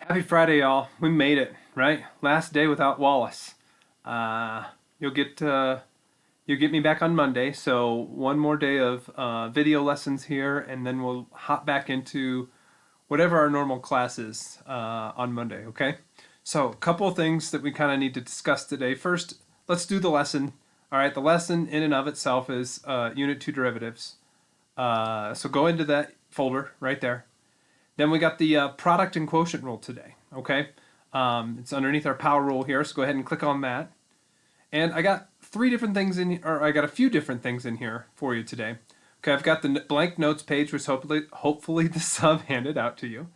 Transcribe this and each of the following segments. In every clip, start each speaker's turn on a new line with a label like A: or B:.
A: Happy Friday, y'all. We made it, right? Last day without Wallace. Uh, you'll get you'll get me back on Monday, so one more day of video lessons here, and then we'll hop back into whatever our normal class is on Monday, okay? So, a couple of things that we kind of need to discuss today. First, let's do the lesson. All right, the lesson in and of itself is Unit 2 derivatives. So go into that folder right there. Then we got the product and quotient rule today, okay? It's underneath our power rule here, so go ahead and click on that. And I got three different things I got a few different things in here for you today. Okay, I've got the blank notes page, which hopefully the sub handed out to you.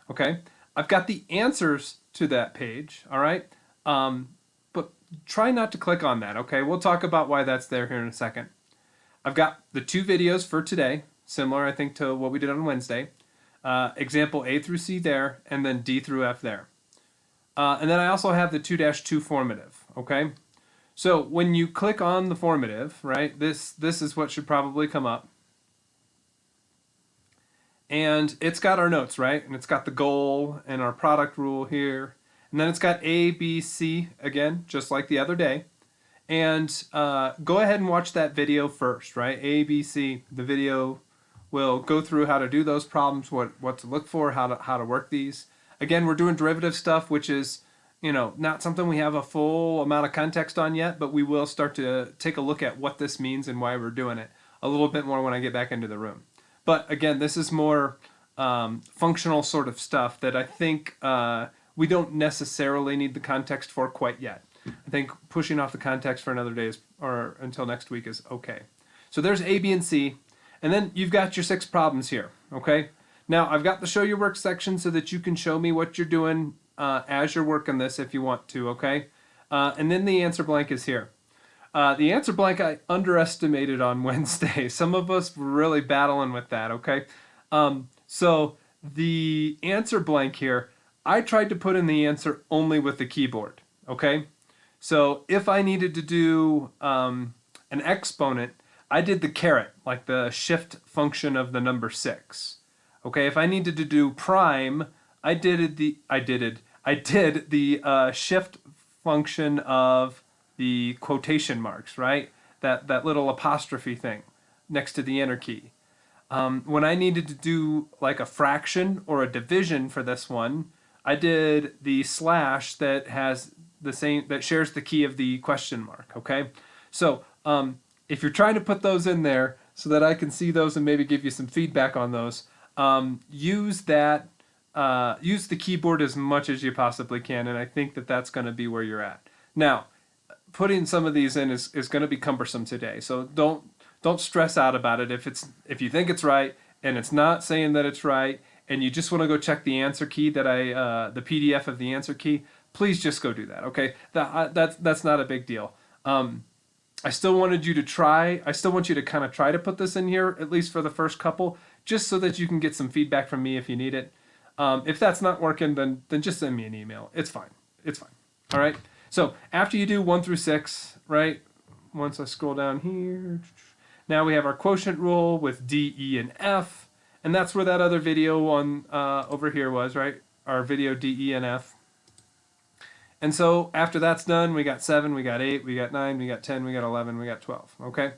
A: Okay, I've got the answers to that page, all right? But try not to click on that, okay? We'll talk about why that's there here in a second. I've got the two videos for today, similar, I think, to what we did on Wednesday. Example A through C there, and then D through F there. And then I also have the 2-2 formative, okay? So when you click on the formative, right, this is what should probably come up. And it's got our notes, right? And it's got the goal and our product rule here. And then it's got A, B, C, again, just like the other day. And go ahead and watch that video first, right? A, B, C, the video will go through how to do those problems, what to look for, how to work these. Again, we're doing derivative stuff, which is, not something we have a full amount of context on yet, but we will start to take a look at what this means and why we're doing it a little bit more when I get back into the room. But again, this is more functional sort of stuff that I think we don't necessarily need the context for quite yet. I think pushing off the context for another day or until next week is okay. So there's A, B, and C. And then you've got your 6 problems here, okay? Now, I've got the show your work section so that you can show me what you're doing as you're working this if you want to, okay? And then the answer blank is here. The answer blank I underestimated on Wednesday. Some of us were really battling with that, okay? So the answer blank here, I tried to put in the answer only with the keyboard, okay? So if I needed to do an exponent, I did the caret, like the shift function of the number 6. Okay, if I needed to do prime, I did the shift function of the quotation marks, right? That little apostrophe thing next to the enter key. When I needed to do like a fraction or a division for this one, I did the slash that has the same, that shares the key of the question mark. Okay, so if you're trying to put those in there so that I can see those and maybe give you some feedback on those, use the keyboard as much as you possibly can, and I think that that's going to be where you're at. Now, putting some of these in is going to be cumbersome today, so don't stress out about it. If you think it's right and it's not saying that it's right, and you just want to go check the answer key that the PDF of the answer key, please just go do that. Okay, that's not a big deal. I still wanted you to try. I still want you to kind of try to put this in here, at least for the first couple, just so that you can get some feedback from me if you need it. If that's not working, then just send me an email. It's fine. It's fine. All right. So after you do 1 through 6, right? Once I scroll down here, now we have our quotient rule with D, E, and F, and that's where that other video on over here was, right? Our video D, E, and F. And so after that's done, we got 7, we got 8, we got 9, we got 10, we got 11, we got 12, okay?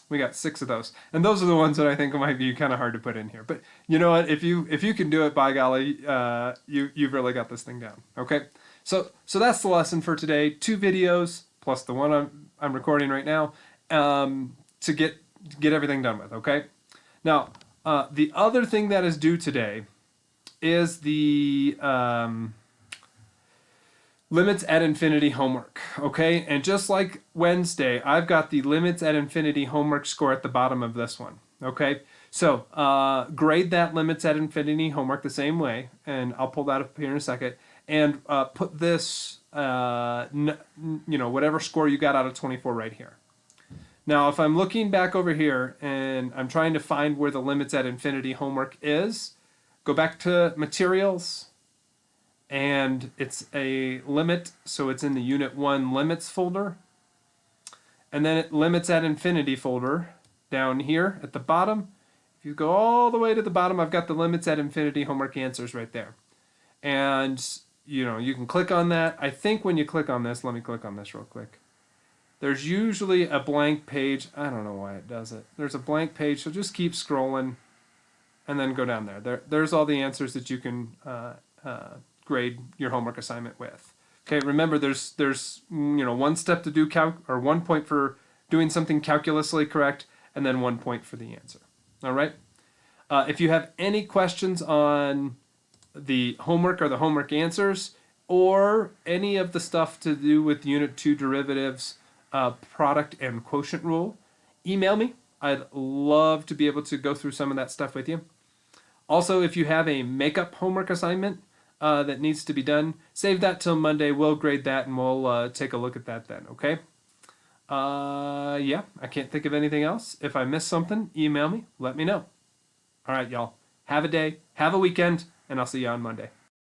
A: We got 6 of those. And those are the ones that I think might be kind of hard to put in here. But you know what? If you can do it, by golly, you've really got this thing down, okay? So that's the lesson for today. 2 videos plus the one I'm recording right now to get everything done with, okay? Now, the other thing that is due today is the limits at infinity homework, okay? And just like Wednesday, I've got the limits at infinity homework score at the bottom of this one, okay? So grade that limits at infinity homework the same way, and I'll pull that up here in a second, and put this, whatever score you got out of 24 right here. Now, if I'm looking back over here and I'm trying to find where the limits at infinity homework is, go back to materials, and it's a limit, so it's in the Unit 1 limits folder. And then it limits at infinity folder down here at the bottom. If you go all the way to the bottom, I've got the limits at infinity homework answers right there. And, you can click on that. I think when you click on this, let me click on this real quick. There's usually a blank page. I don't know why it does it. There's a blank page, so just keep scrolling and then go down there. There's all the answers that you can grade your homework assignment with. Okay, remember there's 1 step to do or 1 point for doing something calculusly correct, and then 1 point for the answer. All right. If you have any questions on the homework or the homework answers, or any of the stuff to do with Unit 2 derivatives, product and quotient rule, email me. I'd love to be able to go through some of that stuff with you. Also, if you have a makeup homework assignment that needs to be done, save that till Monday. We'll grade that and we'll take a look at that then, okay? Yeah, I can't think of anything else. If I missed something, email me. Let me know. All right, y'all. Have a day. Have a weekend. And I'll see you on Monday.